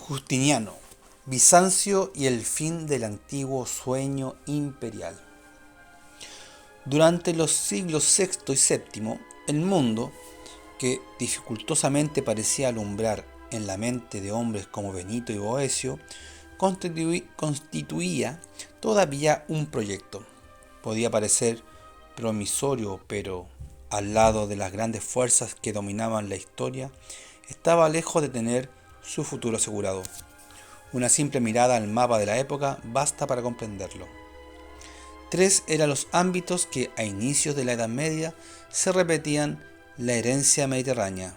Justiniano, Bizancio y el fin del antiguo sueño imperial. Durante los siglos sexto y séptimo, el mundo, que dificultosamente parecía alumbrar en la mente de hombres como Benito y Boecio, constituía todavía un proyecto. Podía parecer promisorio, pero al lado de las grandes fuerzas que dominaban la historia, estaba lejos de tener su futuro asegurado. Una simple mirada al mapa de la época basta para comprenderlo. Tres eran los ámbitos que a inicios de la Edad Media se repetían la herencia mediterránea.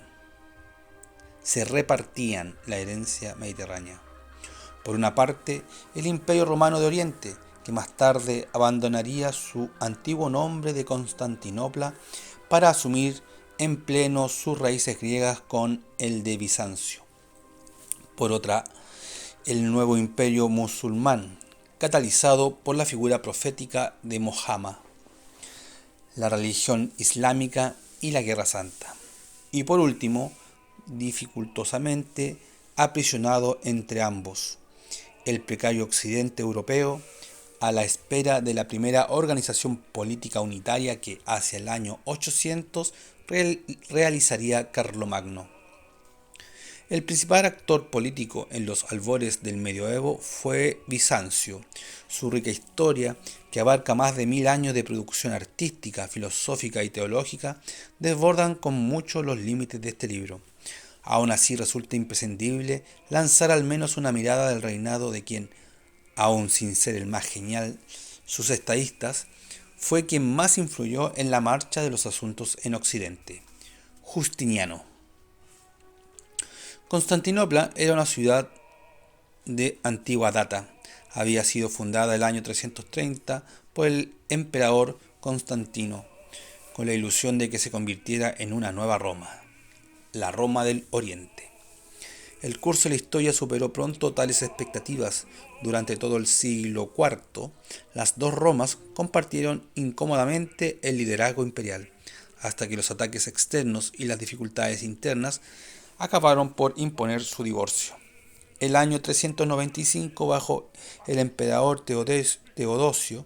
Se repartían la herencia mediterránea. Por una parte, el Imperio Romano de Oriente, que más tarde abandonaría su antiguo nombre de Constantinopla para asumir en pleno sus raíces griegas con el de Bizancio. Por otra, el nuevo imperio musulmán, catalizado por la figura profética de Mohammed, la religión islámica y la Guerra Santa. Y por último, dificultosamente aprisionado entre ambos, el precario occidente europeo, a la espera de la primera organización política unitaria que hacia el año 800 realizaría Carlomagno. El principal actor político en los albores del medioevo fue Bizancio. Su rica historia, que abarca más de 1000 años de producción artística, filosófica y teológica, desbordan con mucho los límites de este libro. Aún así resulta imprescindible lanzar al menos una mirada del reinado de quien, aun sin ser el más genial, sus estadistas, fue quien más influyó en la marcha de los asuntos en Occidente: Justiniano. Constantinopla era una ciudad de antigua data. Había sido fundada el año 330 por el emperador Constantino, con la ilusión de que se convirtiera en una nueva Roma, la Roma del Oriente. El curso de la historia superó pronto tales expectativas. Durante todo el siglo IV, las dos Romas compartieron incómodamente el liderazgo imperial, hasta que los ataques externos y las dificultades internas acabaron por imponer su divorcio. El año 395, bajo el emperador Teodosio,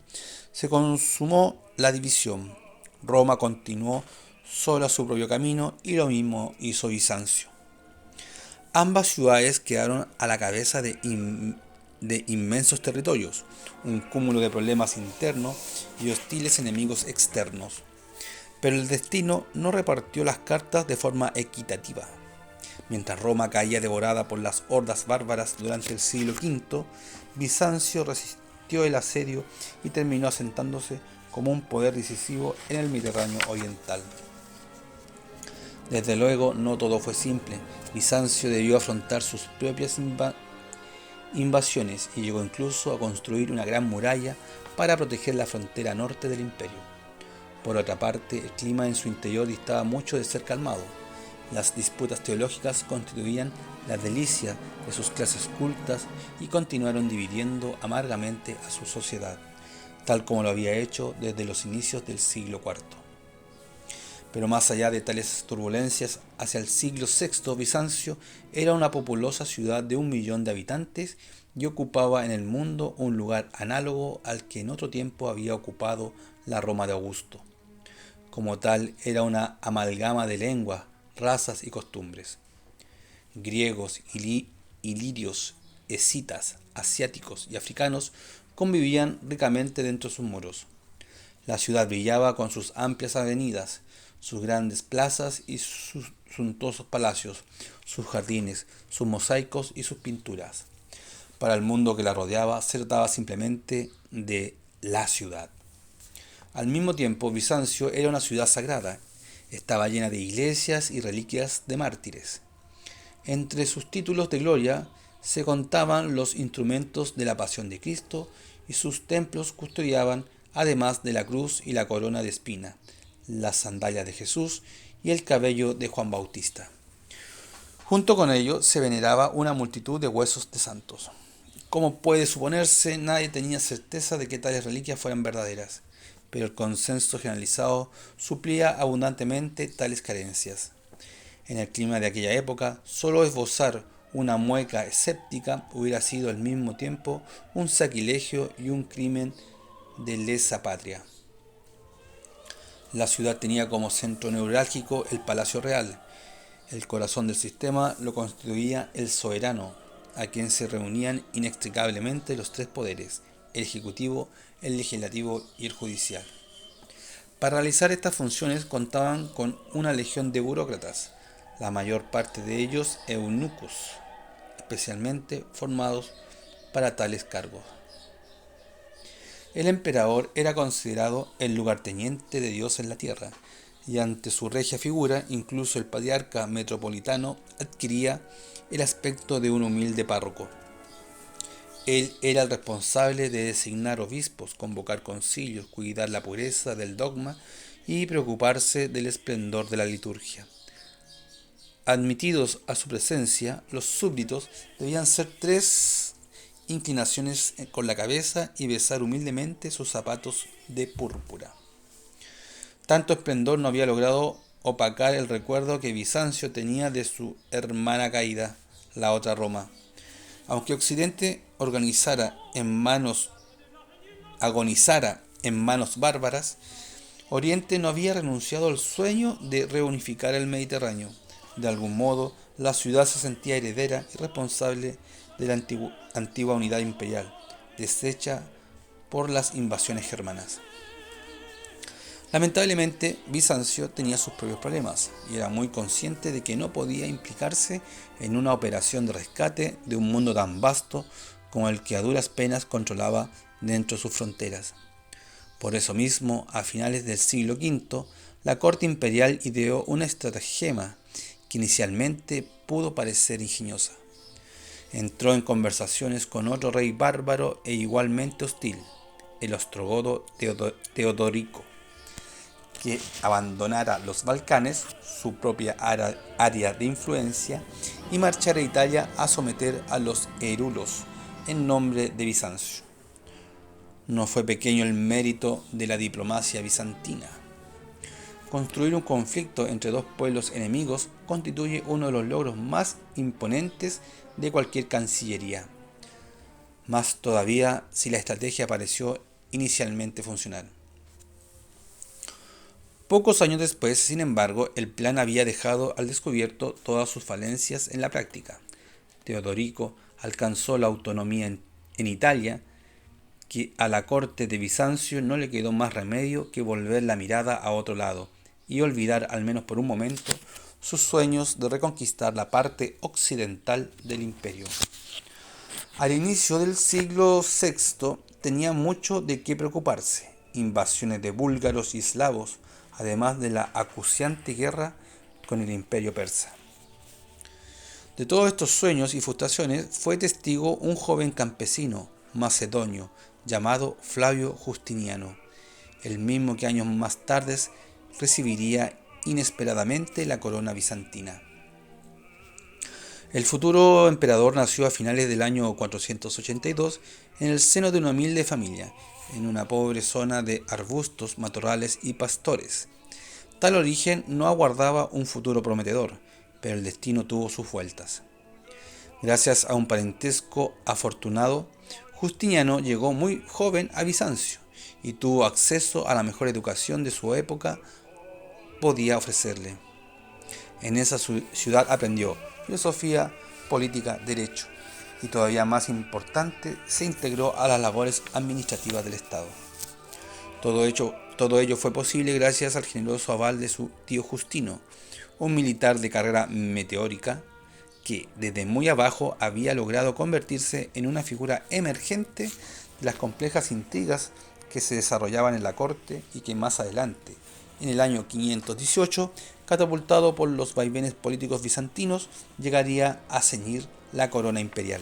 se consumó la división. Roma continuó sola su propio camino y lo mismo hizo Bizancio. Ambas ciudades quedaron a la cabeza de inmensos territorios, un cúmulo de problemas internos y hostiles enemigos externos. Pero el destino no repartió las cartas de forma equitativa. Mientras Roma caía devorada por las hordas bárbaras durante el siglo V, Bizancio resistió el asedio y terminó asentándose como un poder decisivo en el Mediterráneo oriental. Desde luego, no todo fue simple. Bizancio debió afrontar sus propias invasiones y llegó incluso a construir una gran muralla para proteger la frontera norte del imperio. Por otra parte, el clima en su interior distaba mucho de ser calmado. Las disputas teológicas constituían la delicia de sus clases cultas y continuaron dividiendo amargamente a su sociedad, tal como lo había hecho desde los inicios del siglo IV. Pero más allá de tales turbulencias, hacia el siglo VI, Bizancio era una populosa ciudad de 1 millón de habitantes y ocupaba en el mundo un lugar análogo al que en otro tiempo había ocupado la Roma de Augusto. Como tal, era una amalgama de lenguas, razas y costumbres. Griegos, ilirios, escitas, asiáticos y africanos convivían ricamente dentro de sus muros. La ciudad brillaba con sus amplias avenidas, sus grandes plazas y sus suntuosos palacios, sus jardines, sus mosaicos y sus pinturas. Para el mundo que la rodeaba se trataba simplemente de la ciudad. Al mismo tiempo, Bizancio era una ciudad sagrada. Estaba llena de iglesias y reliquias de mártires. Entre sus títulos de gloria se contaban los instrumentos de la pasión de Cristo y sus templos custodiaban, además de la cruz y la corona de espina, las sandalias de Jesús y el cabello de Juan Bautista. Junto con ello se veneraba una multitud de huesos de santos. Como puede suponerse, nadie tenía certeza de que tales reliquias fueran verdaderas, pero el consenso generalizado suplía abundantemente tales carencias. En el clima de aquella época, solo esbozar una mueca escéptica hubiera sido al mismo tiempo un sacrilegio y un crimen de lesa patria. La ciudad tenía como centro neurálgico el Palacio Real. El corazón del sistema lo constituía el soberano, a quien se reunían inextricablemente los tres poderes, el ejecutivo, el legislativo y el judicial. Para realizar estas funciones contaban con una legión de burócratas, la mayor parte de ellos eunucos, especialmente formados para tales cargos. El emperador era considerado el lugarteniente de Dios en la tierra, y ante su regia figura, incluso el patriarca metropolitano adquiría el aspecto de un humilde párroco. Él era el responsable de designar obispos, convocar concilios, cuidar la pureza del dogma y preocuparse del esplendor de la liturgia. Admitidos a su presencia, los súbditos debían hacer 3 inclinaciones con la cabeza y besar humildemente sus zapatos de púrpura. Tanto esplendor no había logrado opacar el recuerdo que Bizancio tenía de su hermana caída, la otra Roma. Aunque Occidente agonizara en manos bárbaras, Oriente no había renunciado al sueño de reunificar el Mediterráneo. De algún modo, la ciudad se sentía heredera y responsable de la antigua unidad imperial, deshecha por las invasiones germanas. Lamentablemente, Bizancio tenía sus propios problemas y era muy consciente de que no podía implicarse en una operación de rescate de un mundo tan vasto como el que a duras penas controlaba dentro de sus fronteras. Por eso mismo, a finales del siglo V, la corte imperial ideó una estratagema que inicialmente pudo parecer ingeniosa. Entró en conversaciones con otro rey bárbaro e igualmente hostil, el ostrogodo Teodorico, que abandonara los Balcanes, su propia área de influencia, y marchara a Italia a someter a los érulos en nombre de Bizancio. No fue pequeño el mérito de la diplomacia bizantina. Construir un conflicto entre dos pueblos enemigos constituye uno de los logros más imponentes de cualquier cancillería. Más todavía si la estrategia pareció inicialmente funcional. Pocos años después, sin embargo, el plan había dejado al descubierto todas sus falencias en la práctica. Teodorico alcanzó la autonomía en Italia, que a la corte de Bizancio no le quedó más remedio que volver la mirada a otro lado y olvidar, al menos por un momento, sus sueños de reconquistar la parte occidental del imperio. Al inicio del siglo VI tenía mucho de qué preocuparse: invasiones de búlgaros y eslavos, además de la acuciante guerra con el imperio persa. De todos estos sueños y frustraciones fue testigo un joven campesino macedonio llamado Flavio Justiniano, el mismo que años más tarde recibiría inesperadamente la corona bizantina. El futuro emperador nació a finales del año 482 en el seno de una humilde familia, en una pobre zona de arbustos, matorrales y pastores. Tal origen no aguardaba un futuro prometedor, pero el destino tuvo sus vueltas. Gracias a un parentesco afortunado, Justiniano llegó muy joven a Bizancio y tuvo acceso a la mejor educación de su época podía ofrecerle. En esa ciudad aprendió filosofía, política, derecho y, todavía más importante, se integró a las labores administrativas del Estado. Todo ello fue posible gracias al generoso aval de su tío Justino, un militar de carrera meteórica que desde muy abajo había logrado convertirse en una figura emergente de las complejas intrigas que se desarrollaban en la corte y que más adelante, en el año 518, catapultado por los vaivenes políticos bizantinos, llegaría a ceñir la corona imperial.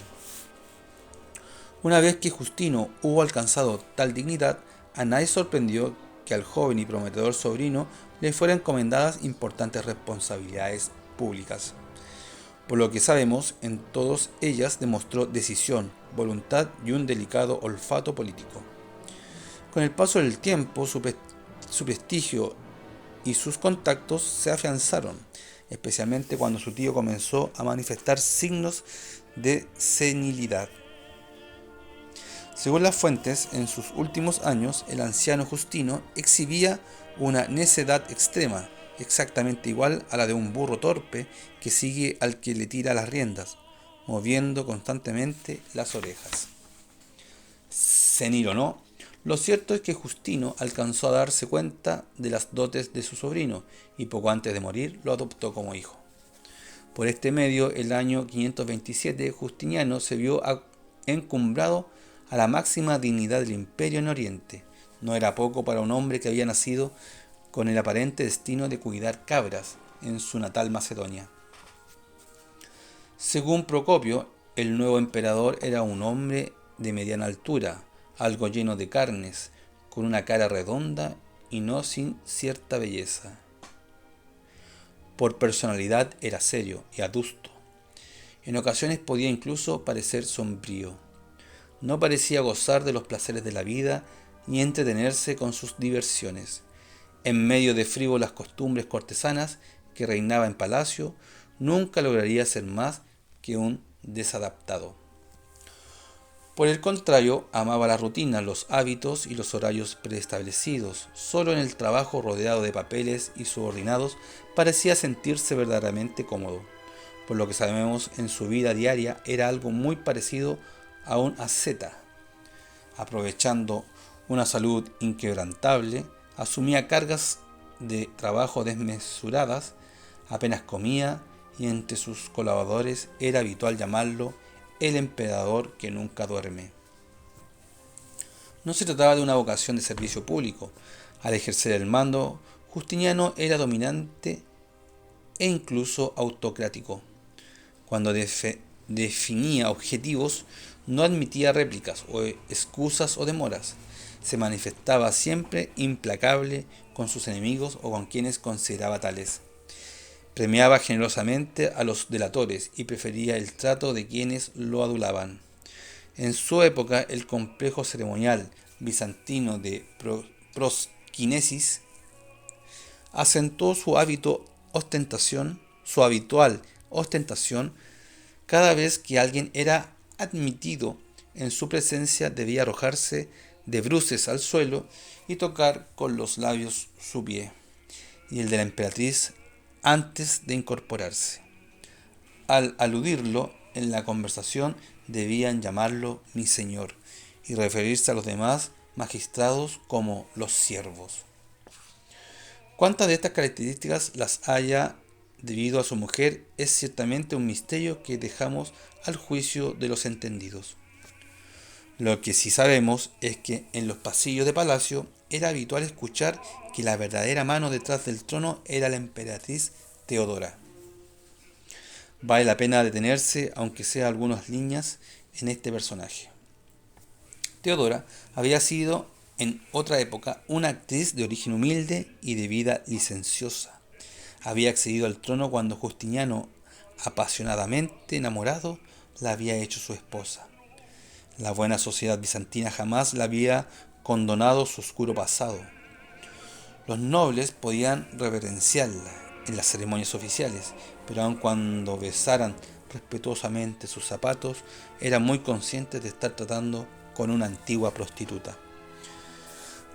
Una vez que Justino hubo alcanzado tal dignidad, a nadie sorprendió que al joven y prometedor sobrino le fueran encomendadas importantes responsabilidades públicas. Por lo que sabemos, en todas ellas demostró decisión, voluntad y un delicado olfato político. Con el paso del tiempo, su prestigio y sus contactos se afianzaron, especialmente cuando su tío comenzó a manifestar signos de senilidad. Según las fuentes, en sus últimos años, el anciano Justino exhibía una necedad extrema, exactamente igual a la de un burro torpe que sigue al que le tira las riendas, moviendo constantemente las orejas. Senil o no, lo cierto es que Justino alcanzó a darse cuenta de las dotes de su sobrino y poco antes de morir lo adoptó como hijo. Por este medio, el año 527, Justiniano se vio encumbrado a la máxima dignidad del imperio en Oriente. No era poco para un hombre que había nacido con el aparente destino de cuidar cabras en su natal Macedonia. Según Procopio, el nuevo emperador era un hombre de mediana altura, algo lleno de carnes, con una cara redonda y no sin cierta belleza. Por personalidad era serio y adusto. En ocasiones podía incluso parecer sombrío. No parecía gozar de los placeres de la vida ni entretenerse con sus diversiones. En medio de frívolas costumbres cortesanas que reinaba en palacio, nunca lograría ser más que un desadaptado. Por el contrario, amaba la rutina, los hábitos y los horarios preestablecidos. Solo en el trabajo rodeado de papeles y subordinados parecía sentirse verdaderamente cómodo. Por lo que sabemos, en su vida diaria era algo muy parecido a un asceta. Aprovechando una salud inquebrantable, asumía cargas de trabajo desmesuradas, apenas comía y entre sus colaboradores era habitual llamarlo el emperador que nunca duerme. No se trataba de una vocación de servicio público. Al ejercer el mando, Justiniano era dominante e incluso autocrático. Cuando definía objetivos, no admitía réplicas o excusas o demoras. Se manifestaba siempre implacable con sus enemigos o con quienes consideraba tales. Premiaba generosamente a los delatores y prefería el trato de quienes lo adulaban. En su época, el complejo ceremonial bizantino de prosquinesis acentuó su habitual ostentación. Cada vez que alguien era admitido en su presencia debía arrojarse de bruces al suelo y tocar con los labios su pie y el de la emperatriz antes de incorporarse. Al aludirlo en la conversación debían llamarlo mi señor y referirse a los demás magistrados como los siervos. Cuántas de estas características las haya debido a su mujer es ciertamente un misterio que dejamos al juicio de los entendidos. Lo que sí sabemos es que en los pasillos de palacio era habitual escuchar que la verdadera mano detrás del trono era la emperatriz Teodora. Vale la pena detenerse, aunque sea algunas líneas, en este personaje. Teodora había sido en otra época una actriz de origen humilde y de vida licenciosa. Había accedido al trono cuando Justiniano, apasionadamente enamorado, la había hecho su esposa. La buena sociedad bizantina jamás le había condonado su oscuro pasado. Los nobles podían reverenciarla en las ceremonias oficiales, pero aun cuando besaran respetuosamente sus zapatos, eran muy conscientes de estar tratando con una antigua prostituta.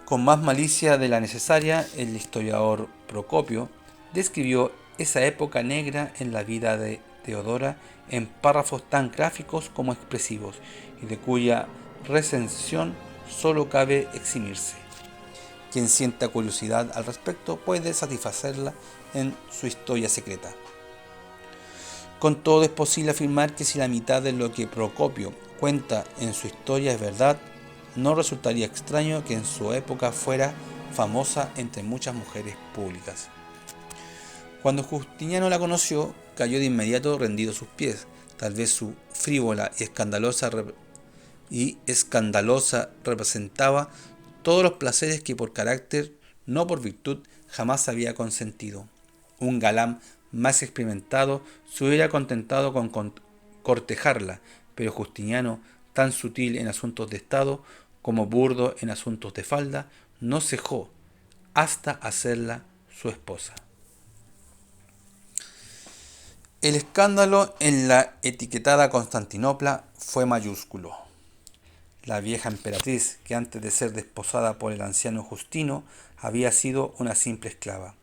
Con más malicia de la necesaria, el historiador Procopio describió esa época negra en la vida de Teodora en párrafos tan gráficos como expresivos, y de cuya recensión solo cabe eximirse. Quien sienta curiosidad al respecto puede satisfacerla en su historia secreta. Con todo, es posible afirmar que si la mitad de lo que Procopio cuenta en su historia es verdad, no resultaría extraño que en su época fuera famosa entre muchas mujeres públicas. Cuando Justiniano la conoció, cayó de inmediato rendido a sus pies. Tal vez su frívola y escandalosa representaba todos los placeres que por carácter, no por virtud, jamás había consentido. Un galán más experimentado se hubiera contentado con cortejarla, pero Justiniano, tan sutil en asuntos de Estado como burdo en asuntos de falda, no cejó hasta hacerla su esposa. El escándalo en la etiquetada Constantinopla fue mayúsculo. La vieja emperatriz, que antes de ser desposada por el anciano Justino, había sido una simple esclava,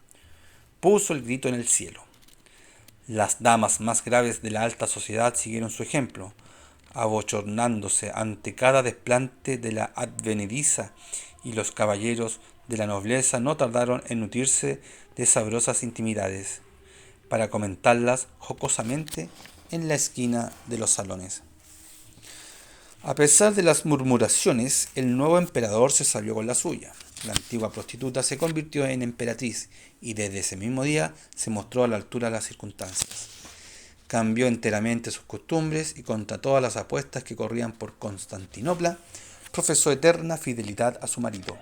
puso el grito en el cielo. Las damas más graves de la alta sociedad siguieron su ejemplo, abochornándose ante cada desplante de la advenediza, y los caballeros de la nobleza no tardaron en nutrirse de sabrosas intimidades, para comentarlas jocosamente en la esquina de los salones. A pesar de las murmuraciones, el nuevo emperador se salió con la suya. La antigua prostituta se convirtió en emperatriz y desde ese mismo día se mostró a la altura de las circunstancias. Cambió enteramente sus costumbres y contra todas las apuestas que corrían por Constantinopla, profesó eterna fidelidad a su marido.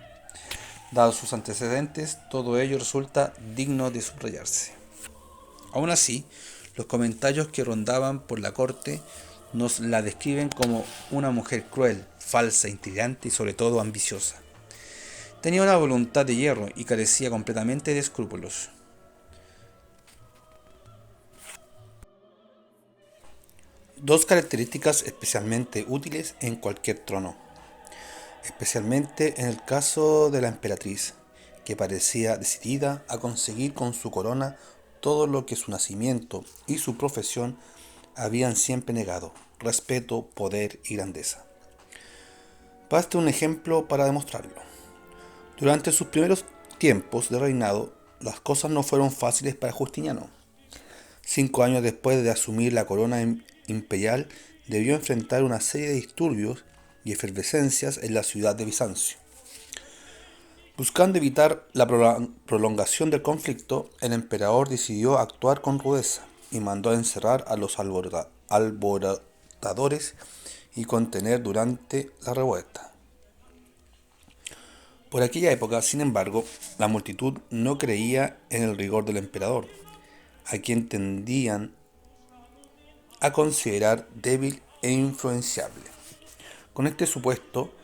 Dados sus antecedentes, todo ello resulta digno de subrayarse. Aún así, los comentarios que rondaban por la corte nos la describen como una mujer cruel, falsa, intrigante y sobre todo ambiciosa. Tenía una voluntad de hierro y carecía completamente de escrúpulos. Dos características especialmente útiles en cualquier trono, especialmente en el caso de la emperatriz, que parecía decidida a conseguir con su corona todo lo que su nacimiento y su profesión habían siempre negado: respeto, poder y grandeza. Basta un ejemplo para demostrarlo. Durante sus primeros tiempos de reinado, las cosas no fueron fáciles para Justiniano. 5 años después de asumir la corona imperial, debió enfrentar una serie de disturbios y efervescencias en la ciudad de Bizancio. Buscando evitar la prolongación del conflicto, el emperador decidió actuar con rudeza y mandó a encerrar a los alborotadores y contener durante la revuelta. Por aquella época, sin embargo, la multitud no creía en el rigor del emperador, a quien tendían a considerar débil e influenciable. Con este supuesto,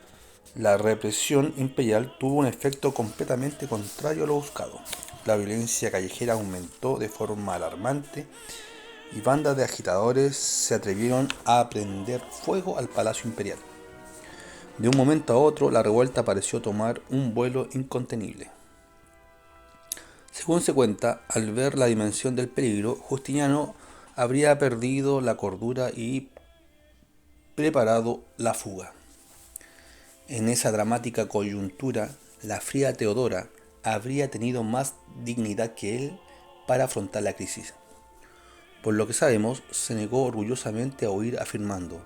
la represión imperial tuvo un efecto completamente contrario a lo buscado. La violencia callejera aumentó de forma alarmante y bandas de agitadores se atrevieron a prender fuego al palacio imperial. De un momento a otro, la revuelta pareció tomar un vuelo incontenible. Según se cuenta, al ver la dimensión del peligro, Justiniano habría perdido la cordura y preparado la fuga. En esa dramática coyuntura, la fría Teodora habría tenido más dignidad que él para afrontar la crisis. Por lo que sabemos, se negó orgullosamente a huir, afirmando: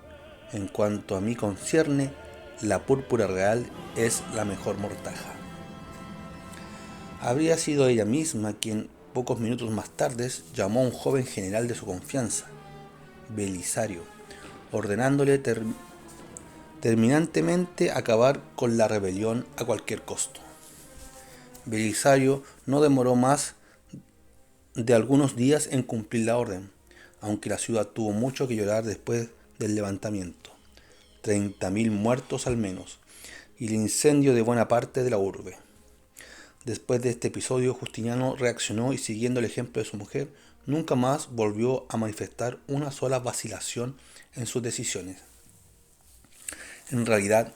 en cuanto a mí concierne, la púrpura real es la mejor mortaja. Habría sido ella misma quien, pocos minutos más tarde, llamó a un joven general de su confianza, Belisario, ordenándole terminantemente acabar con la rebelión a cualquier costo. Belisario no demoró más de algunos días en cumplir la orden, aunque la ciudad tuvo mucho que llorar después del levantamiento: 30.000 muertos al menos, y el incendio de buena parte de la urbe. Después de este episodio, Justiniano reaccionó y, siguiendo el ejemplo de su mujer, nunca más volvió a manifestar una sola vacilación en sus decisiones. En realidad,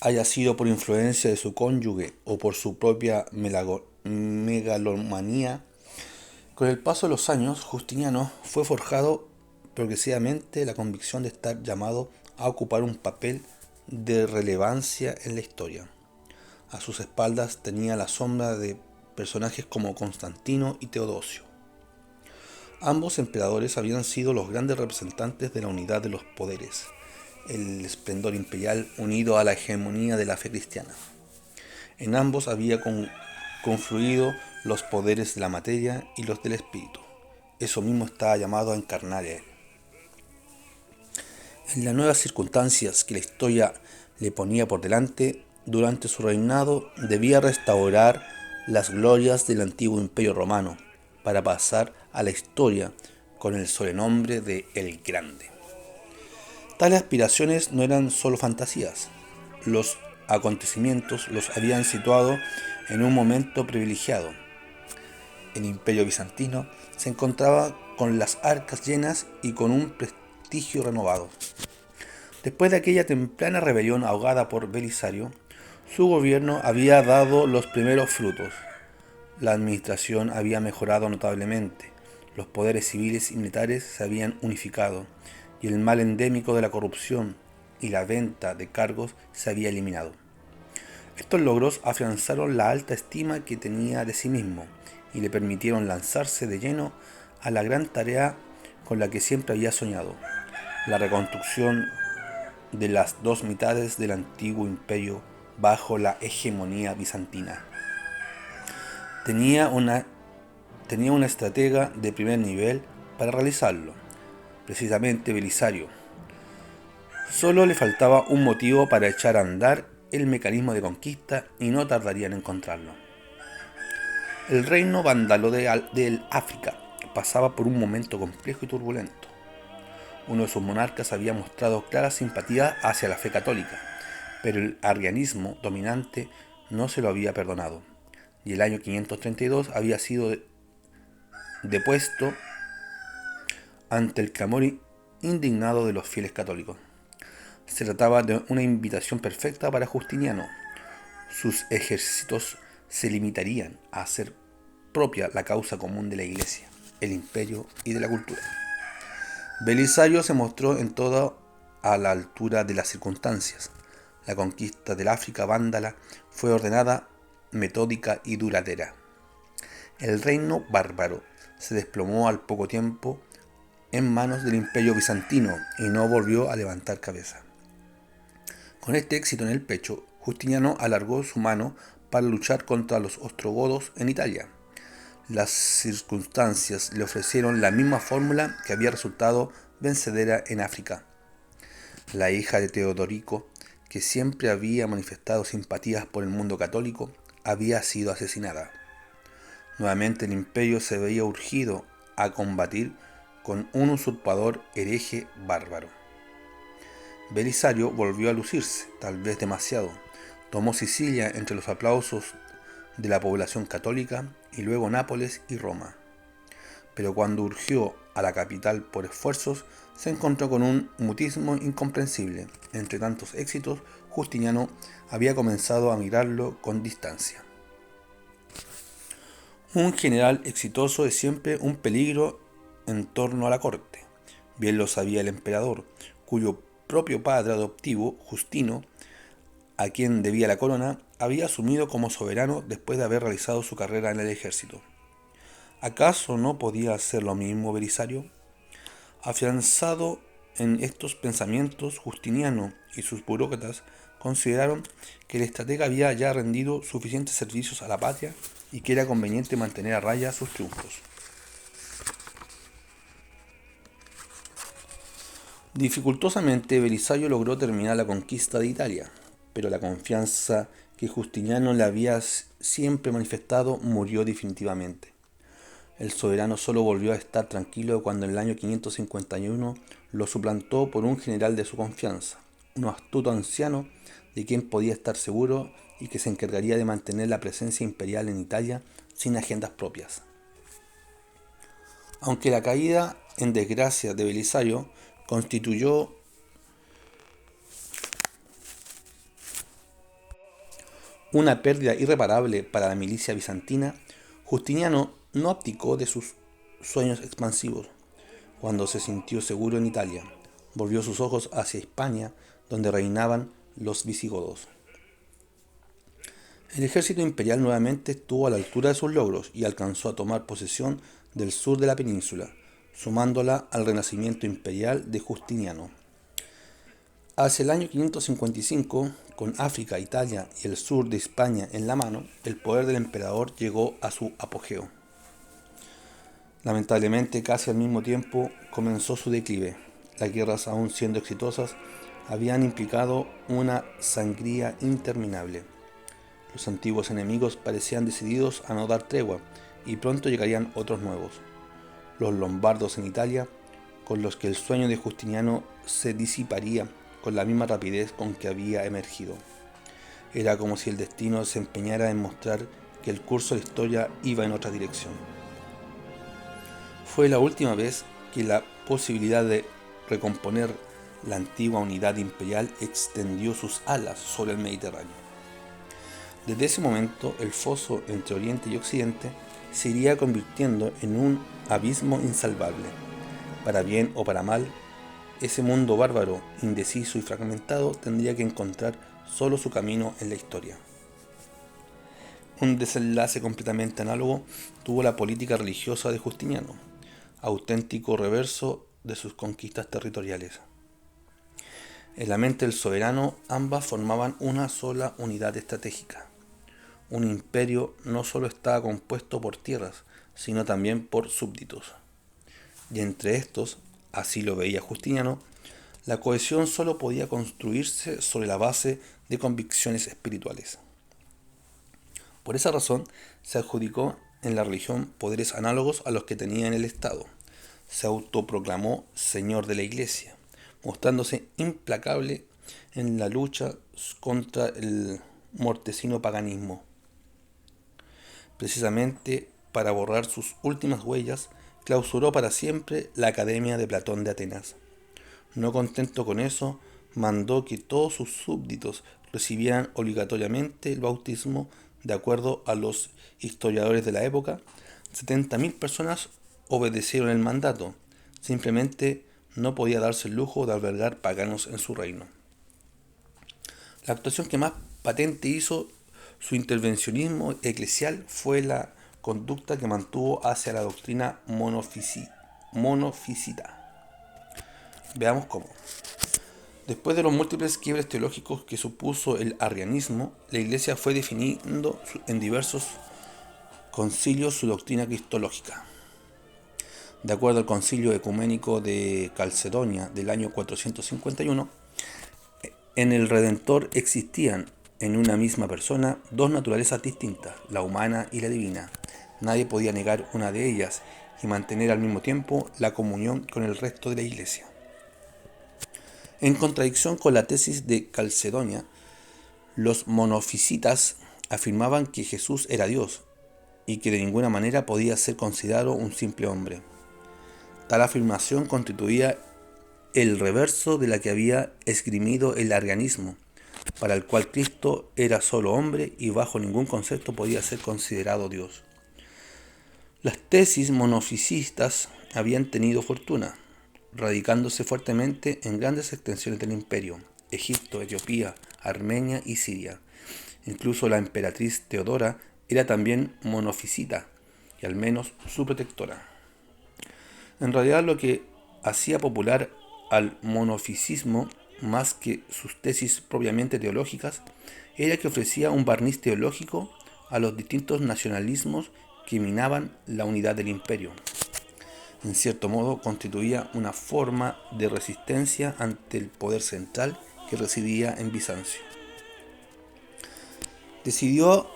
haya sido por influencia de su cónyuge o por su propia megalomanía, con el paso de los años, Justiniano fue forjado progresivamente la convicción de estar llamado a ocupar un papel de relevancia en la historia. A sus espaldas tenía la sombra de personajes como Constantino y Teodosio. Ambos emperadores habían sido los grandes representantes de la unidad de los poderes, el esplendor imperial unido a la hegemonía de la fe cristiana. En ambos había confluido los poderes de la materia y los del espíritu. Eso mismo estaba llamado a encarnar él. En las nuevas circunstancias que la historia le ponía por delante, durante su reinado debía restaurar las glorias del antiguo imperio romano, para pasar a la historia con el sobrenombre de El Grande. Tales aspiraciones no eran solo fantasías. Los acontecimientos los habían situado en un momento privilegiado. El imperio bizantino se encontraba con las arcas llenas y con un prestigio renovado. Después de aquella temprana rebelión ahogada por Belisario, su gobierno había dado los primeros frutos. La administración había mejorado notablemente, los poderes civiles y militares se habían unificado, y el mal endémico de la corrupción y la venta de cargos se había eliminado. Estos logros afianzaron la alta estima que tenía de sí mismo y le permitieron lanzarse de lleno a la gran tarea con la que siempre había soñado, la reconstrucción de las dos mitades del antiguo imperio bajo la hegemonía bizantina. Tenía una estratega de primer nivel para realizarlo, precisamente Belisario. Solo le faltaba un motivo para echar a andar el mecanismo de conquista y no tardaría en encontrarlo. El reino vándalo del África pasaba por un momento complejo y turbulento. Uno de sus monarcas había mostrado clara simpatía hacia la fe católica, pero el arrianismo dominante no se lo había perdonado, y el año 532 había sido depuesto ante el clamor indignado de los fieles católicos. Se trataba de una invitación perfecta para Justiniano. Sus ejércitos se limitarían a hacer propia la causa común de la Iglesia, el imperio y de la cultura. Belisario se mostró en todo a la altura de las circunstancias. La conquista del África vándala fue ordenada, metódica y duradera. El reino bárbaro se desplomó al poco tiempo en manos del imperio bizantino y no volvió a levantar cabeza. Con este éxito en el pecho, Justiniano alargó su mano para luchar contra los ostrogodos en Italia. Las circunstancias le ofrecieron la misma fórmula que había resultado vencedera en África. La hija de Teodorico, que siempre había manifestado simpatías por el mundo católico, había sido asesinada. Nuevamente el imperio se veía urgido a combatir con un usurpador hereje bárbaro. Belisario volvió a lucirse, tal vez demasiado. Tomó Sicilia entre los aplausos de la población católica y luego Nápoles y Roma. Pero cuando urgió a la capital por esfuerzos, se encontró con un mutismo incomprensible. Entre tantos éxitos, Justiniano había comenzado a mirarlo con distancia. Un general exitoso es siempre un peligro en torno a la corte. Bien lo sabía el emperador, cuyo propio padre adoptivo, Justino, a quien debía la corona, había asumido como soberano después de haber realizado su carrera en el ejército. ¿Acaso no podía hacer lo mismo Belisario? Afianzado en estos pensamientos, Justiniano y sus burócratas consideraron que el estratega había ya rendido suficientes servicios a la patria y que era conveniente mantener a raya sus triunfos. Dificultosamente, Belisario logró terminar la conquista de Italia, pero la confianza que Justiniano le había siempre manifestado murió definitivamente. El soberano solo volvió a estar tranquilo cuando en el año 551 lo suplantó por un general de su confianza, un astuto anciano de quien podía estar seguro y que se encargaría de mantener la presencia imperial en Italia sin agendas propias. Aunque la caída en desgracia de Belisario constituyó una pérdida irreparable para la milicia bizantina, Justiniano no abdicó de sus sueños expansivos. Cuando se sintió seguro en Italia, volvió sus ojos hacia Hispania, donde reinaban los visigodos. El ejército imperial nuevamente estuvo a la altura de sus logros y alcanzó a tomar posesión del sur de la península, sumándola al renacimiento imperial de Justiniano. Hacia el año 555, con África, Italia y el sur de España en la mano, el poder del emperador llegó a su apogeo. Lamentablemente, casi al mismo tiempo comenzó su declive. Las guerras, aun siendo exitosas, habían implicado una sangría interminable. Los antiguos enemigos parecían decididos a no dar tregua, y pronto llegarían otros nuevos. Los lombardos en Italia, con los que el sueño de Justiniano se disiparía con la misma rapidez con que había emergido. Era como si el destino se empeñara en mostrar que el curso de la historia iba en otra dirección. Fue la última vez que la posibilidad de recomponer la antigua unidad imperial extendió sus alas sobre el Mediterráneo. Desde ese momento, el foso entre Oriente y Occidente se iría convirtiendo en un abismo insalvable. Para bien o para mal, ese mundo bárbaro, indeciso y fragmentado tendría que encontrar solo su camino en la historia. Un desenlace completamente análogo tuvo la política religiosa de Justiniano, auténtico reverso de sus conquistas territoriales. En la mente del soberano, ambas formaban una sola unidad estratégica. Un imperio no solo estaba compuesto por tierras, sino también por súbditos. Y entre estos, así lo veía Justiniano, la cohesión solo podía construirse sobre la base de convicciones espirituales. Por esa razón, se adjudicó en la religión poderes análogos a los que tenía en el Estado. Se autoproclamó Señor de la Iglesia, mostrándose implacable en la lucha contra el mortecino paganismo. Precisamente para borrar sus últimas huellas, clausuró para siempre la Academia de Platón de Atenas. No contento con eso, mandó que todos sus súbditos recibieran obligatoriamente el bautismo. De acuerdo a los historiadores de la época, 70.000 personas obedecieron el mandato. Simplemente no podía darse el lujo de albergar paganos en su reino. La actuación que más patente hizo su intervencionismo eclesial fue la conducta que mantuvo hacia la doctrina monofisita. Veamos cómo. Después de los múltiples quiebres teológicos que supuso el arrianismo, la Iglesia fue definiendo en diversos concilios su doctrina cristológica. De acuerdo al Concilio Ecuménico de Calcedonia del año 451, en el Redentor existían en una misma persona dos naturalezas distintas, la humana y la divina. Nadie podía negar una de ellas y mantener al mismo tiempo la comunión con el resto de la Iglesia. En contradicción con la tesis de Calcedonia, los monofisitas afirmaban que Jesús era Dios y que de ninguna manera podía ser considerado un simple hombre. Tal afirmación constituía el reverso de la que había esgrimido el arrianismo, para el cual Cristo era solo hombre y bajo ningún concepto podía ser considerado Dios. Las tesis monofisistas habían tenido fortuna, radicándose fuertemente en grandes extensiones del imperio: Egipto, Etiopía, Armenia y Siria. Incluso la emperatriz Teodora era también monofisita, y al menos su protectora. En realidad, lo que hacía popular al monofisismo, más que sus tesis propiamente teológicas, era que ofrecía un barniz teológico a los distintos nacionalismos que minaban la unidad del imperio. En cierto modo, constituía una forma de resistencia ante el poder central que residía en Bizancio. Decidido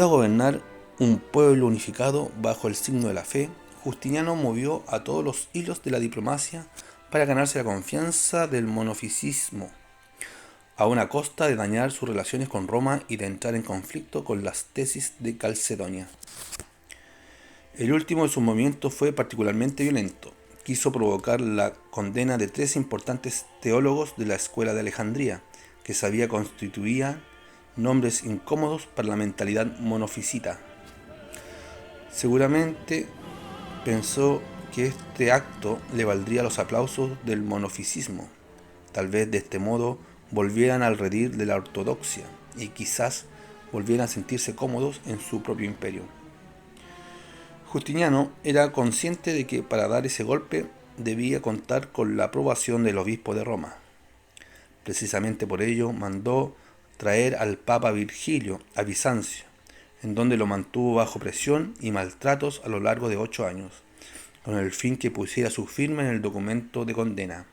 a gobernar un pueblo unificado bajo el signo de la fe, Justiniano movió a todos los hilos de la diplomacia para ganarse la confianza del monofisismo, a una costa de dañar sus relaciones con Roma y de entrar en conflicto con las tesis de Calcedonia. El último de sus movimientos fue particularmente violento. Quiso provocar la condena de 3 importantes teólogos de la escuela de Alejandría, que sabía constituían nombres incómodos para la mentalidad monofisita. Seguramente pensó que este acto le valdría los aplausos del monofisismo. Tal vez de este modo volvieran al redil de la ortodoxia y quizás volvieran a sentirse cómodos en su propio imperio. Justiniano era consciente de que para dar ese golpe debía contar con la aprobación del obispo de Roma. Precisamente por ello mandó traer al Papa Virgilio a Bizancio, en donde lo mantuvo bajo presión y maltratos a lo largo de 8 años, con el fin que pusiera su firma en el documento de condena.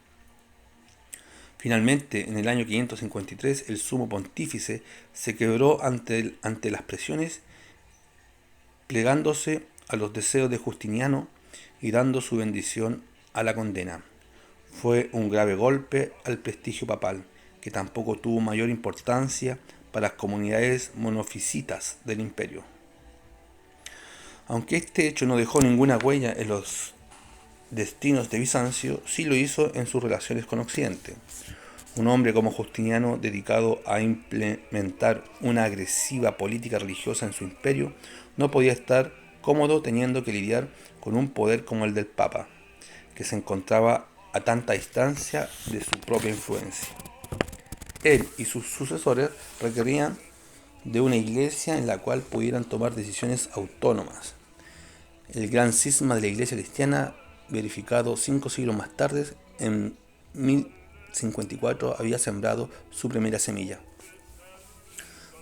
Finalmente, en el año 553, el sumo pontífice se quebró ante las presiones, plegándose a los deseos de Justiniano y dando su bendición a la condena. Fue un grave golpe al prestigio papal, que tampoco tuvo mayor importancia para las comunidades monofisitas del imperio. Aunque este hecho no dejó ninguna huella en los destinos de Bizancio, sí lo hizo en sus relaciones con Occidente. Un hombre como Justiniano, dedicado a implementar una agresiva política religiosa en su imperio, no podía estar cómodo teniendo que lidiar con un poder como el del Papa, que se encontraba a tanta distancia de su propia influencia. Él y sus sucesores requerían de una iglesia en la cual pudieran tomar decisiones autónomas. El gran cisma de la iglesia cristiana, verificado 5 siglos más tarde, en 1054, había sembrado su primera semilla.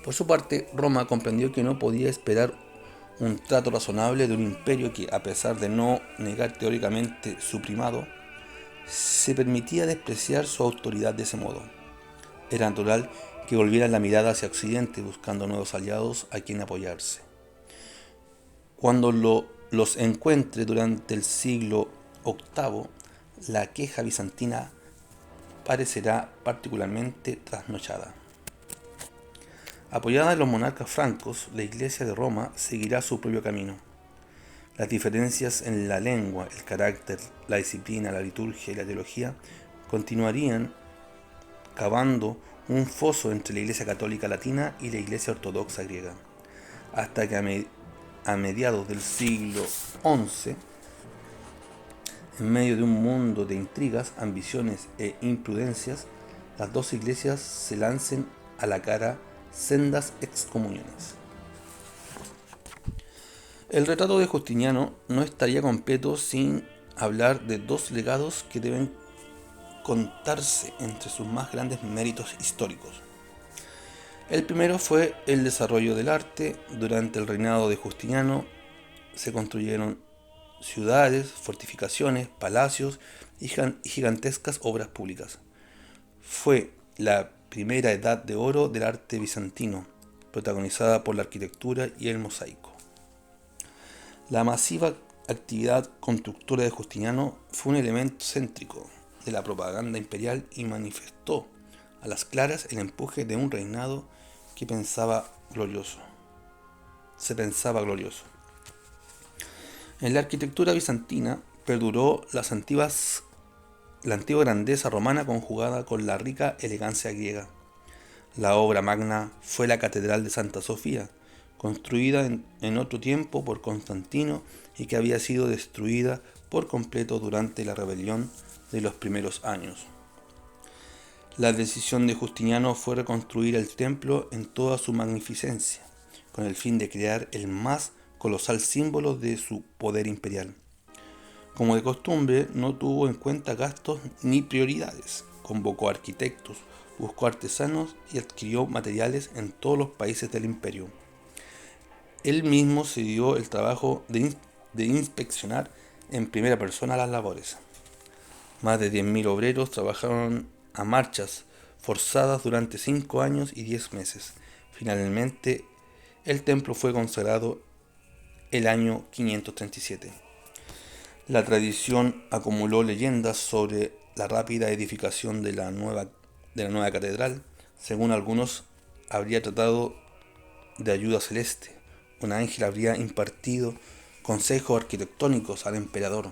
Por su parte, Roma comprendió que no podía esperar un trato razonable de un imperio que, a pesar de no negar teóricamente su primado, se permitía despreciar su autoridad de ese modo. Era natural que volvieran la mirada hacia Occidente buscando nuevos aliados a quien apoyarse. Cuando los encuentre durante el siglo VIII, la queja bizantina parecerá particularmente trasnochada. Apoyada en los monarcas francos, la Iglesia de Roma seguirá su propio camino. Las diferencias en la lengua, el carácter, la disciplina, la liturgia y la teología continuarían cavando un foso entre la Iglesia católica latina y la Iglesia ortodoxa griega, hasta que a mediados del siglo XI, en medio de un mundo de intrigas, ambiciones e imprudencias, las dos iglesias se lancen a la cara sendas excomuniones. El retrato de Justiniano no estaría completo sin hablar de dos legados que deben contarse entre sus más grandes méritos históricos. El primero fue el desarrollo del arte. Durante el reinado de Justiniano se construyeron ciudades, fortificaciones, palacios y gigantescas obras públicas. Fue la primera edad de oro del arte bizantino, protagonizada por la arquitectura y el mosaico. La masiva actividad constructora de Justiniano fue un elemento céntrico de la propaganda imperial y manifestó a las claras el empuje de un reinado que se pensaba glorioso. En la arquitectura bizantina perduró la antigua grandeza romana conjugada con la rica elegancia griega. La obra magna fue la Catedral de Santa Sofía, construida en otro tiempo por Constantino y que había sido destruida por completo durante la rebelión de los primeros años. La decisión de Justiniano fue reconstruir el templo en toda su magnificencia, con el fin de crear el más colosal símbolo de su poder imperial. Como de costumbre, no tuvo en cuenta gastos ni prioridades. Convocó arquitectos, buscó artesanos y adquirió materiales en todos los países del imperio. Él mismo se dio el trabajo de inspeccionar en primera persona las labores. Más de 10.000 obreros trabajaron a marchas forzadas durante 5 años y 10 meses. Finalmente, el templo fue consagrado el año 537. La tradición acumuló leyendas sobre la rápida edificación de la nueva catedral. Según algunos, habría tratado de ayuda celeste. Un ángel habría impartido consejos arquitectónicos al emperador.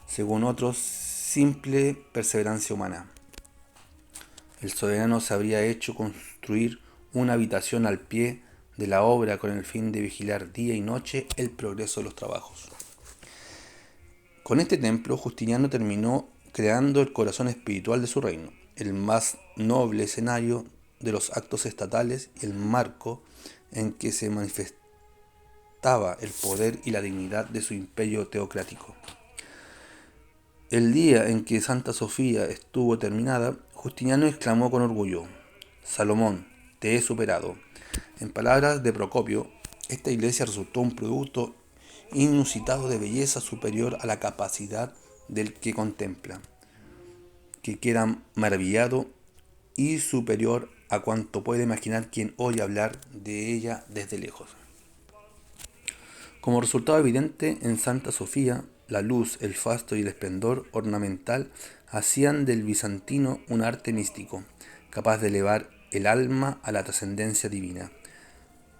Según otros, simple perseverancia humana. El soberano se habría hecho construir una habitación al pie de la obra con el fin de vigilar día y noche el progreso de los trabajos. Con este templo, Justiniano terminó creando el corazón espiritual de su reino, el más noble escenario de los actos estatales y el marco en que se manifestaba el poder y la dignidad de su imperio teocrático. El día en que Santa Sofía estuvo terminada, Justiniano exclamó con orgullo: «Salomón, te he superado». En palabras de Procopio, esta iglesia resultó un producto inusitado de belleza superior a la capacidad del que contempla, que queda maravillado, y superior a cuanto puede imaginar quien oye hablar de ella desde lejos. Como resultado evidente, en Santa Sofía, la luz, el fasto y el esplendor ornamental hacían del bizantino un arte místico, capaz de elevar el alma a la trascendencia divina.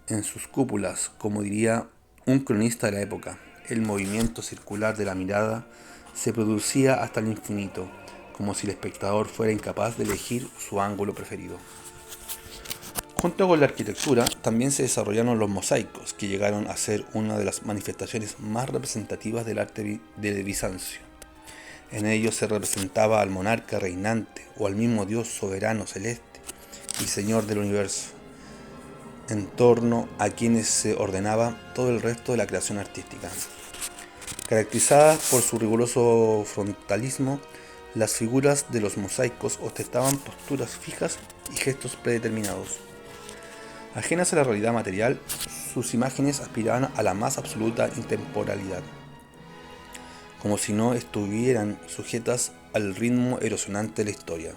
En sus cúpulas, como diría un cronista de la época, el movimiento circular de la mirada se producía hasta el infinito, como si el espectador fuera incapaz de elegir su ángulo preferido. Junto con la arquitectura, también se desarrollaron los mosaicos, que llegaron a ser una de las manifestaciones más representativas del arte de Bizancio. En ellos se representaba al monarca reinante o al mismo Dios soberano celeste y Señor del universo, en torno a quienes se ordenaba todo el resto de la creación artística. Caracterizadas por su riguroso frontalismo, las figuras de los mosaicos ostentaban posturas fijas y gestos predeterminados. Ajenas a la realidad material, sus imágenes aspiraban a la más absoluta intemporalidad, como si no estuvieran sujetas al ritmo erosionante de la historia.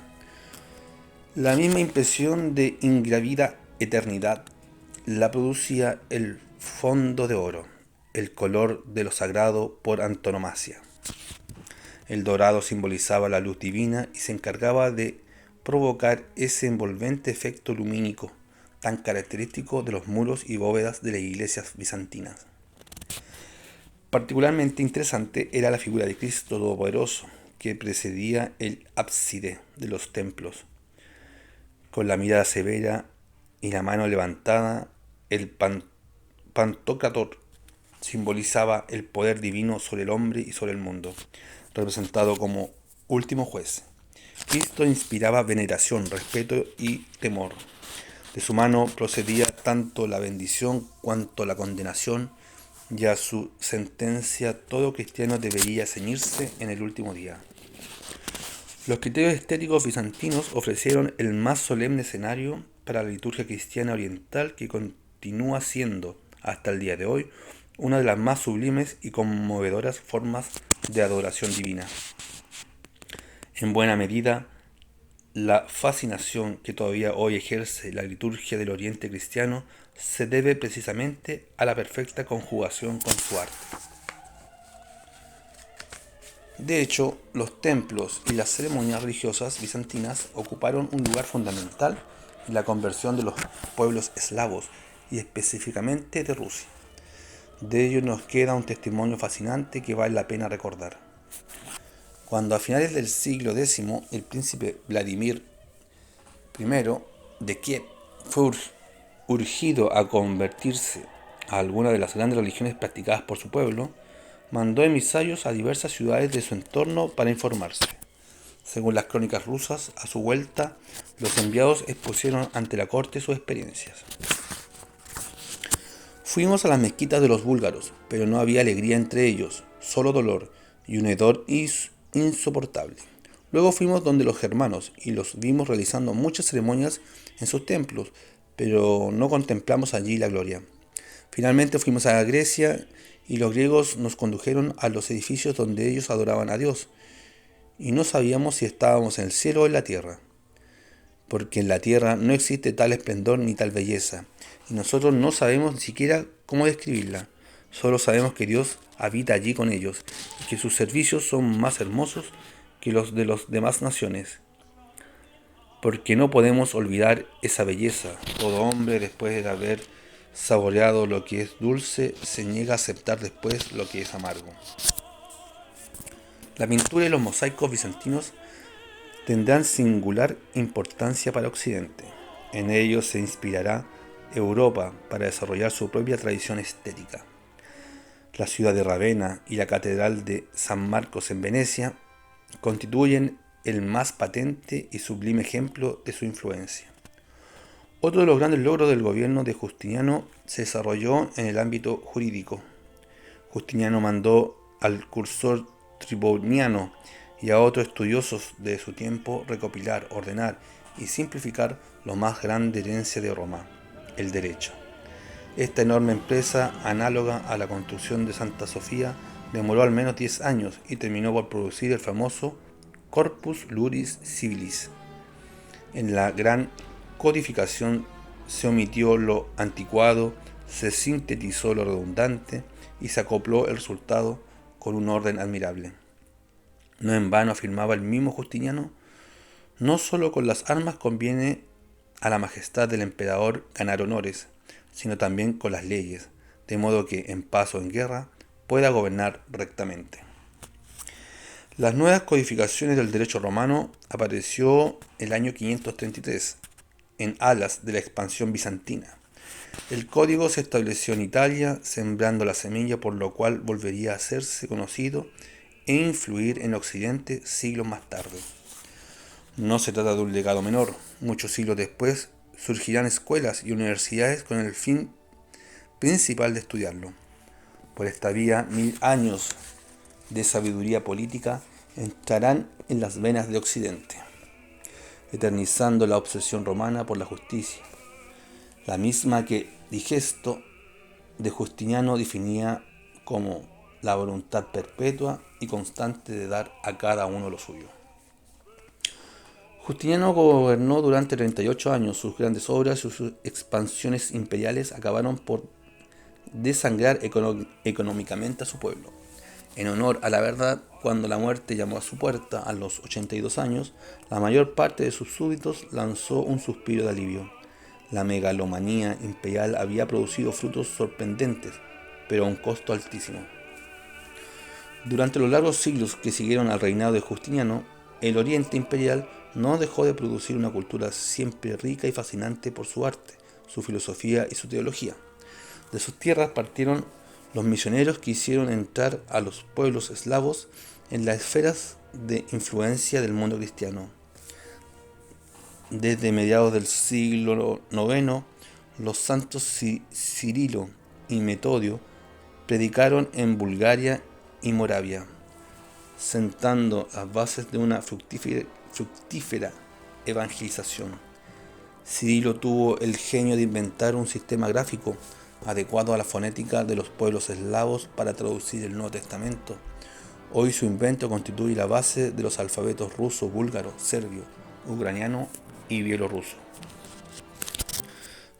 La misma impresión de ingravida eternidad la producía el fondo de oro, el color de lo sagrado por antonomasia. El dorado simbolizaba la luz divina y se encargaba de provocar ese envolvente efecto lumínico tan característico de los muros y bóvedas de las iglesias bizantinas. Particularmente interesante era la figura de Cristo Todopoderoso, que precedía el ábside de los templos. Con la mirada severa y la mano levantada, el Pantocrator simbolizaba el poder divino sobre el hombre y sobre el mundo, representado como último juez. Cristo inspiraba veneración, respeto y temor. De su mano procedía tanto la bendición cuanto la condenación, y a su sentencia todo cristiano debería ceñirse en el último día. Los criterios estéticos bizantinos ofrecieron el más solemne escenario para la liturgia cristiana oriental, que continúa siendo, hasta el día de hoy, una de las más sublimes y conmovedoras formas de adoración divina. En buena medida, la fascinación que todavía hoy ejerce la liturgia del Oriente cristiano se debe precisamente a la perfecta conjugación con su arte. De hecho, los templos y las ceremonias religiosas bizantinas ocuparon un lugar fundamental en la conversión de los pueblos eslavos y específicamente de Rusia. De ello nos queda un testimonio fascinante que vale la pena recordar. Cuando a finales del siglo X el príncipe Vladimir I de Kiev fue urgido a convertirse a alguna de las grandes religiones practicadas por su pueblo, mandó emisarios a diversas ciudades de su entorno para informarse. Según las crónicas rusas, a su vuelta, los enviados expusieron ante la corte sus experiencias. Fuimos a las mezquitas de los búlgaros, pero no había alegría entre ellos, solo dolor y un hedor insoportable. Luego fuimos donde los germanos y los vimos realizando muchas ceremonias en sus templos, pero no contemplamos allí la gloria. Finalmente fuimos a Grecia y los griegos nos condujeron a los edificios donde ellos adoraban a Dios, y no sabíamos si estábamos en el cielo o en la tierra, porque en la tierra no existe tal esplendor ni tal belleza, y nosotros no sabemos ni siquiera cómo describirla. Solo sabemos que Dios habita allí con ellos y que sus servicios son más hermosos que los de las demás naciones. Porque no podemos olvidar esa belleza. Todo hombre, después de haber saboreado lo que es dulce, se niega a aceptar después lo que es amargo. La pintura y los mosaicos bizantinos tendrán singular importancia para Occidente. En ellos se inspirará Europa para desarrollar su propia tradición estética. La ciudad de Ravenna y la catedral de San Marcos en Venecia constituyen el más patente y sublime ejemplo de su influencia. Otro de los grandes logros del gobierno de Justiniano se desarrolló en el ámbito jurídico. Justiniano mandó al cursor Triboniano y a otros estudiosos de su tiempo recopilar, ordenar y simplificar la más grande herencia de Roma, el derecho. Esta enorme empresa, análoga a la construcción de Santa Sofía, demoró al menos 10 años y terminó por producir el famoso Corpus Juris Civilis. En la gran codificación se omitió lo anticuado, se sintetizó lo redundante y se acopló el resultado con un orden admirable. No en vano afirmaba el mismo Justiniano: no solo con las armas conviene a la majestad del emperador ganar honores, sino también con las leyes, de modo que en paz o en guerra pueda gobernar rectamente. Las nuevas codificaciones del derecho romano apareció el año 533, en alas de la expansión bizantina. El código se estableció en Italia, sembrando la semilla por lo cual volvería a hacerse conocido e influir en Occidente siglos más tarde. No se trata de un legado menor. Muchos siglos después surgirán escuelas y universidades con el fin principal de estudiarlo. Por esta vía, 1000 años de sabiduría política entrarán en las venas de Occidente, eternizando la obsesión romana por la justicia, la misma que Digesto de Justiniano definía como la voluntad perpetua y constante de dar a cada uno lo suyo. Justiniano gobernó durante 38 años. Sus grandes obras y sus expansiones imperiales acabaron por desangrar económicamente a su pueblo. En honor a la verdad, cuando la muerte llamó a su puerta a los 82 años, la mayor parte de sus súbditos lanzó un suspiro de alivio. La megalomanía imperial había producido frutos sorprendentes, pero a un costo altísimo. Durante los largos siglos que siguieron al reinado de Justiniano, el Oriente imperial no dejó de producir una cultura siempre rica y fascinante por su arte, su filosofía y su teología. De sus tierras partieron los misioneros que hicieron entrar a los pueblos eslavos en las esferas de influencia del mundo cristiano. Desde mediados del siglo IX, los santos Cirilo y Metodio predicaron en Bulgaria y Moravia, sentando las bases de una fructífera evangelización. Cirilo tuvo el genio de inventar un sistema gráfico adecuado a la fonética de los pueblos eslavos para traducir el Nuevo Testamento. Hoy su invento constituye la base de los alfabetos ruso, búlgaro, serbio, ucraniano y bielorruso.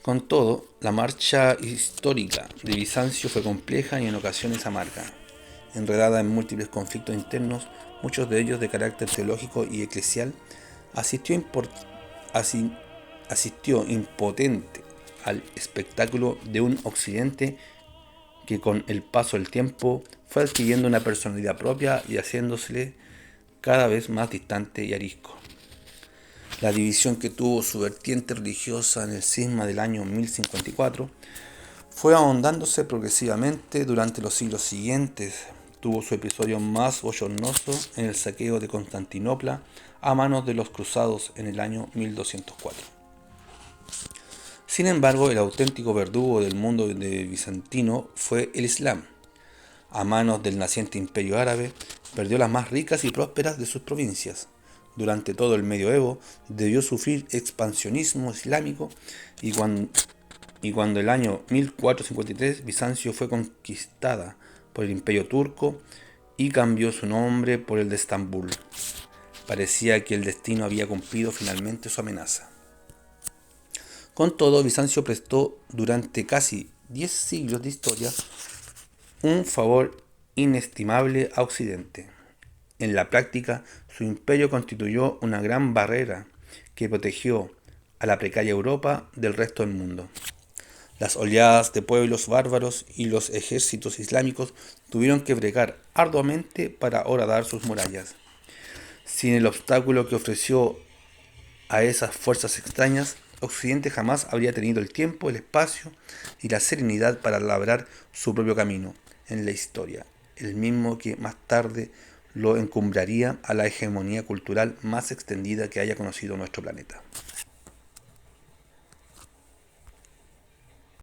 Con todo, la marcha histórica de Bizancio fue compleja y en ocasiones amarga, enredada en múltiples conflictos internos, muchos de ellos de carácter teológico y eclesial. Asistió impotente al espectáculo de un Occidente que con el paso del tiempo fue adquiriendo una personalidad propia y haciéndosele cada vez más distante y arisco. La división que tuvo su vertiente religiosa en el cisma del año 1054 fue ahondándose progresivamente durante los siglos siguientes. Tuvo su episodio más bochornoso en el saqueo de Constantinopla a manos de los cruzados en el año 1204. Sin embargo, el auténtico verdugo del mundo bizantino fue el Islam. A manos del naciente imperio árabe, perdió las más ricas y prósperas de sus provincias. Durante todo el medioevo debió sufrir expansionismo islámico y cuando el año 1453 Bizancio fue conquistada por el imperio turco y cambió su nombre por el de Estambul. Parecía que el destino había cumplido finalmente su amenaza. Con todo, Bizancio prestó durante casi 10 siglos de historia un favor inestimable a Occidente. En la práctica, su imperio constituyó una gran barrera que protegió a la precaria Europa del resto del mundo. Las oleadas de pueblos bárbaros y los ejércitos islámicos tuvieron que bregar arduamente para horadar sus murallas. Sin el obstáculo que ofreció a esas fuerzas extrañas, Occidente jamás habría tenido el tiempo, el espacio y la serenidad para labrar su propio camino en la historia, el mismo que más tarde lo encumbraría a la hegemonía cultural más extendida que haya conocido nuestro planeta.